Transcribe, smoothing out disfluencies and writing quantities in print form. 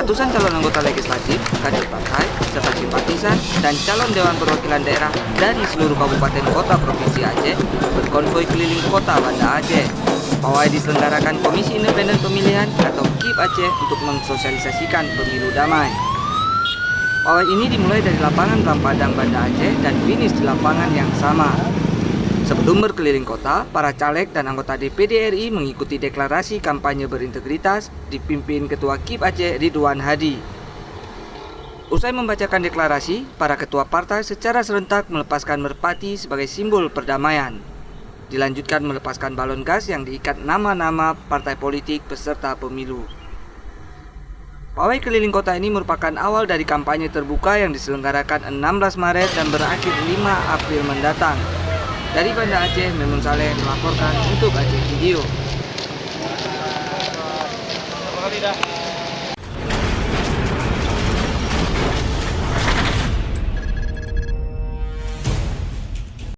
Ratusan calon anggota legislatif, kader partai, serta simpatisan dan calon Dewan Perwakilan Daerah dari seluruh kabupaten kota Provinsi Aceh berkonvoi keliling kota Banda Aceh. Pawai diselenggarakan Komisi Independen Pemilihan atau KIP Aceh untuk mensosialisasikan pemilu damai. Pawai ini dimulai dari lapangan Rampadang Banda Aceh dan finish di lapangan yang sama. Sebelum berkeliling kota, para caleg dan anggota DPD RI mengikuti deklarasi kampanye berintegritas dipimpin Ketua KIP Aceh Ridwan Hadi. Usai membacakan deklarasi, para ketua partai secara serentak melepaskan merpati sebagai simbol perdamaian. Dilanjutkan melepaskan balon gas yang diikat nama-nama partai politik peserta pemilu. Pawai keliling kota ini merupakan awal dari kampanye terbuka yang diselenggarakan 16 Maret dan berakhir 5 April mendatang. Dari Banda Aceh, Memun Saleh melaporkan untuk Aceh Video.